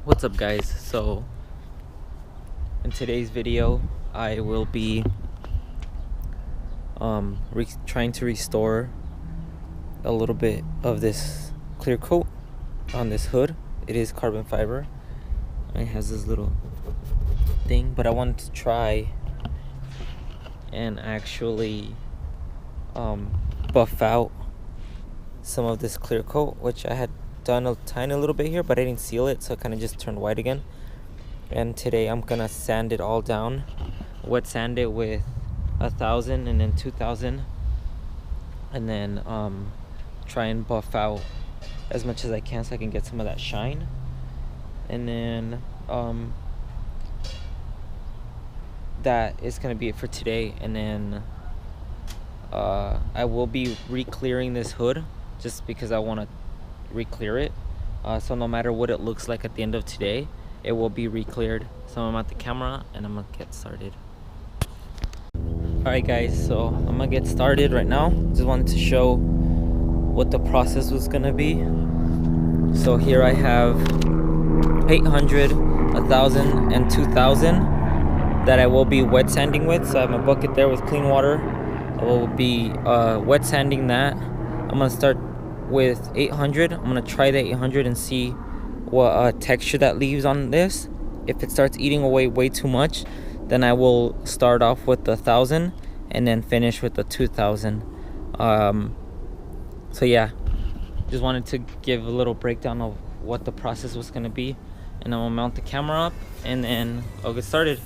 What's up, guys? So in today's video I will be trying to restore a little bit of this clear coat on this hood. It is carbon fiber. It has this little thing, but I wanted to try and actually buff out some of this clear coat, which I had done a tiny little bit here, but I didn't seal it, so it kind of just turned white again. And today I'm gonna sand it all down, wet sand it with 1,000 and then 2,000, and then try and buff out as much as I can so I can get some of that shine. And then that is gonna be it for today. And then I will be re-clearing this hood just because I want to re-clear it, so no matter what it looks like at the end of today, it will be re-cleared. So I'm at the camera and I'm gonna get started. Alright guys, so I'm gonna get started right now. Just wanted to show what the process was gonna be. So here I have 800, 1,000 and 2,000 that I will be wet sanding with. So I have my bucket there with clean water. I will be wet sanding that. I'm gonna start with 800. I'm gonna try the 800 and see what texture that leaves on this. If it starts eating away way too much, then I will start off with the 1,000 and then finish with the 2,000. So yeah, just wanted to give a little breakdown of what the process was gonna be, and I'll mount the camera up and then I'll get started.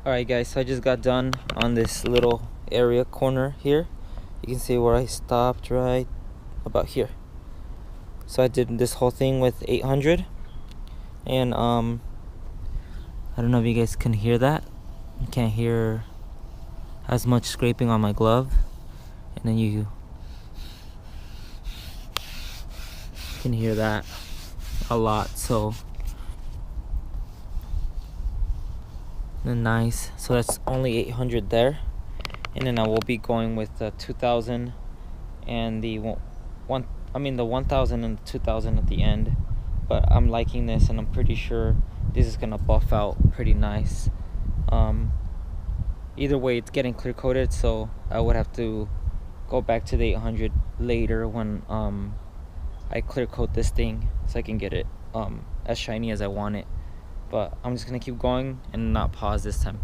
Alright guys, so I just got done on this little area corner here. You can see where I stopped right about here. So I did this whole thing with 800, and I don't know if you guys can hear that. You can't hear as much scraping on my glove, and then you can hear that a lot. So nice. So that's only 800 there, and then I will be going with the 2,000 and the the 1,000 and the 2,000 at the end. But I'm liking this, and I'm pretty sure this is gonna buff out pretty nice. Either way, it's getting clear coated, so I would have to go back to the 800 later when I clear coat this thing so I can get it as shiny as I want it. But I'm just gonna keep going and not pause this time.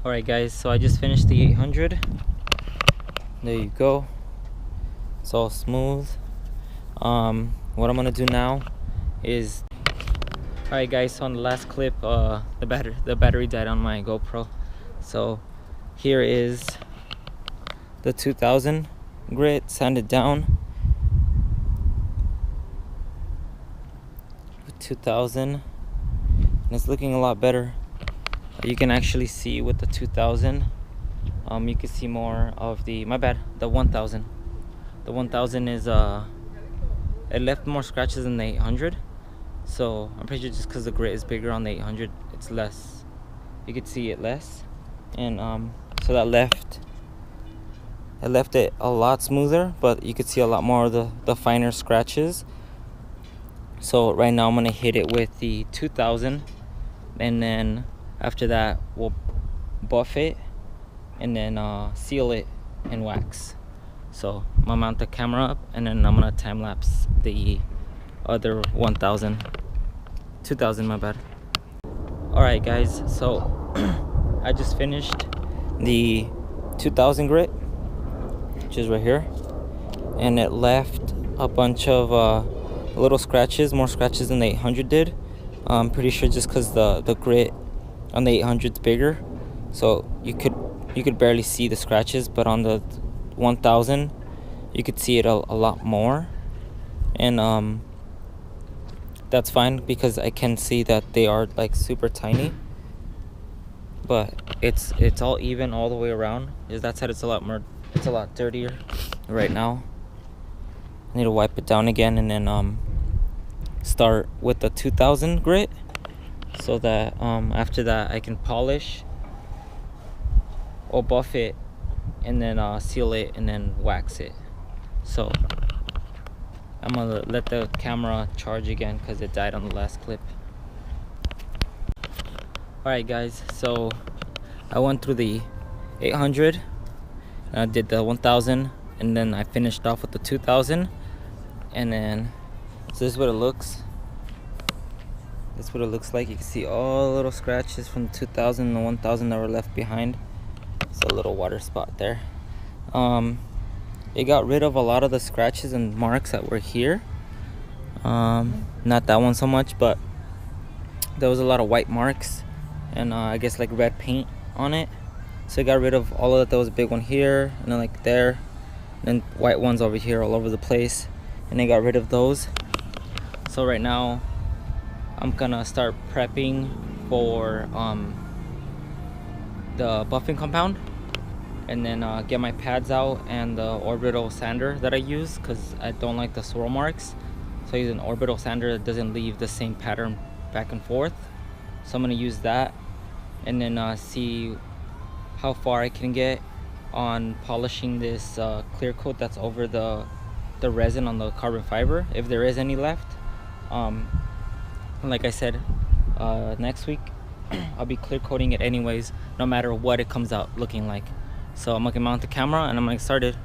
Alright guys, so I just finished the 800. There you go. It's all smooth. What I'm gonna do now is, alright guys, so on the last clip, the battery died on my GoPro. So here is the 2,000 grit sanded down. 2,000, and it's looking a lot better. You can actually see with the 2,000, you can see more of the, the 1,000. The 1,000 is it left more scratches than the 800. So I'm pretty sure just because the grit is bigger on the 800, it's less. You could see it less, and so that left I left it a lot smoother, but you could see a lot more of the finer scratches. So right now I'm gonna hit it with the 2000, and then after that we'll buff it and then seal it in wax. So I'm gonna mount the camera up, and then I'm gonna time lapse the other 2000, my bad. All right guys, so I just finished the 2000 grit, which is right here, and it left a bunch of little scratches, more scratches than the 800 did. I'm pretty sure just because the grit on the 800 is bigger, so you could barely see the scratches, but on the 1000 you could see it a lot more. And that's fine because I can see that they are like super tiny, but it's all even all the way around. Is that side it's a lot dirtier right now. I need to wipe it down again, and then start with the 2000 grit, so that after that I can polish or buff it, and then seal it, and then wax it. So I'm gonna let the camera charge again because it died on the last clip. Alright guys, so I went through the 800, and I did the 1000, and then I finished off with the 2000, and then so this is what it looks. That's what it looks like. You can see all the little scratches from the 2000 and the 1000 that were left behind. It's a little water spot there. It got rid of a lot of the scratches and marks that were here. Not that one so much, but there was a lot of white marks and I guess like red paint on it. So it got rid of all of that. There was a big one here, and then like there, and then white ones over here all over the place, and they got rid of those. So right now I'm gonna start prepping for the buffing compound, and then get my pads out and the orbital sander that I use, because I don't like the swirl marks. So I use an orbital sander that doesn't leave the same pattern back and forth. So I'm gonna use that, and then see how far I can get on polishing this clear coat that's over the resin on the carbon fiber, if there is any left. Like I said, next week I'll be clear coating it anyways, no matter what it comes out looking like. So I'm gonna mount the camera and I'm gonna get started.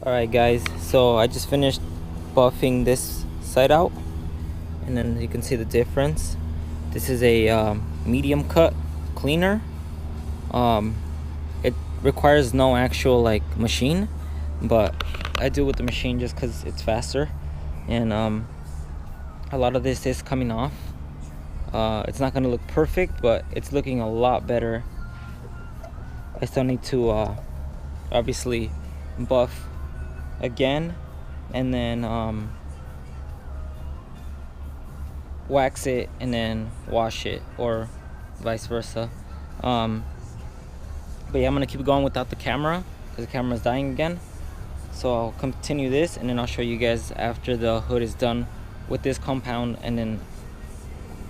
Alright guys, so I just finished buffing this side out, and then you can see the difference. This is a medium cut cleaner. It requires no actual like machine, but I do with the machine just because it's faster. And a lot of this is coming off. It's not gonna look perfect, but it's looking a lot better. I still need to obviously buff again, and then wax it and then wash it, or vice versa. But yeah, I'm gonna keep going without the camera because the camera's dying again. So I'll continue this, and then I'll show you guys after the hood is done with this compound, and then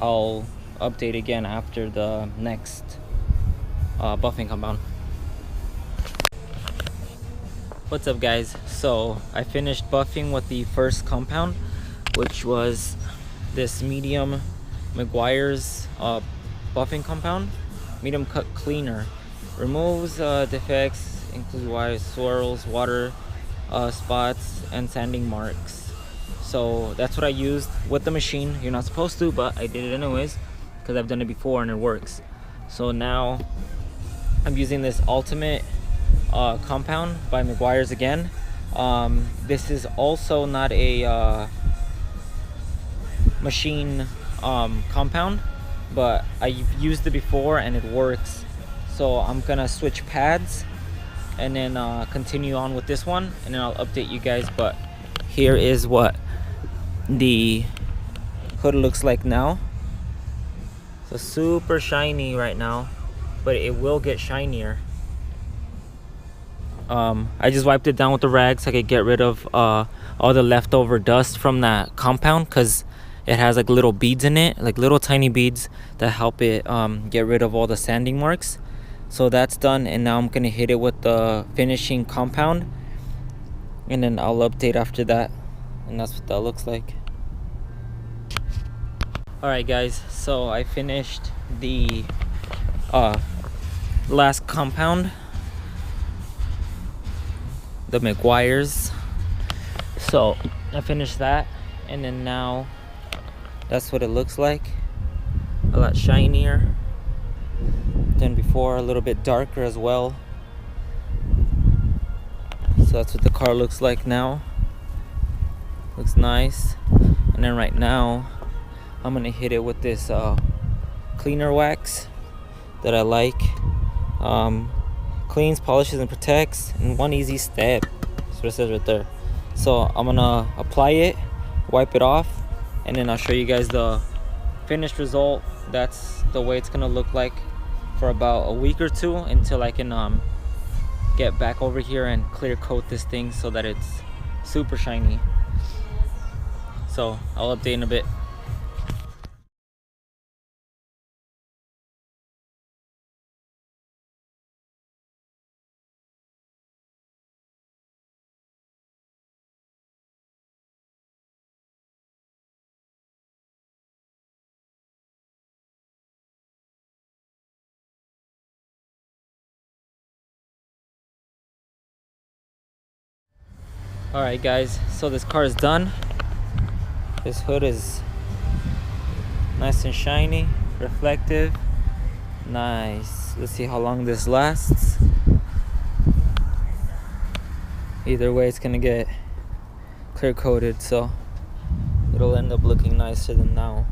I'll update again after the next buffing compound. What's up guys, so I finished buffing with the first compound, which was this medium Meguiar's buffing compound, medium cut cleaner. Removes defects, includes wires, swirls, water spots, and sanding marks. So that's what I used with the machine. You're not supposed to, but I did it anyways because I've done it before and it works. So now I'm using this ultimate compound by Meguiar's again. This is also not a machine compound, but I've used it before and it works. So I'm gonna switch pads and then continue on with this one, and then I'll update you guys. But here is what the hood looks like now. So super shiny right now, but it will get shinier. I just wiped it down with the rag so I could get rid of all the leftover dust from that compound, because it has like little beads in it, like little tiny beads that help it get rid of all the sanding marks. So that's done, and now I'm gonna hit it with the finishing compound, and then I'll update after that. And that's what that looks like. Alright guys, so I finished the last compound, the McGuire's. So I finished that, and then now that's what it looks like. A lot shinier than before, a little bit darker as well. So that's what the car looks like now. Looks nice. And then right now I'm gonna hit it with this cleaner wax that I like. Cleans, polishes, and protects in one easy step. That's what it says right there. So I'm gonna apply it, wipe it off, and then I'll show you guys the finished result. That's the way it's gonna look like for about a week or two, until I can get back over here and clear coat this thing so that it's super shiny. So I'll update in a bit. Alright guys, so this car is done. This hood is nice and shiny, reflective. Nice. Let's see how long this lasts. Either way, it's gonna get clear coated, so it'll end up looking nicer than now.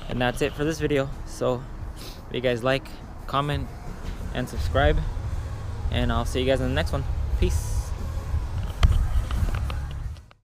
And that's it for this video. So if you guys like, comment, and subscribe, and I'll see you guys in the next one. Peace.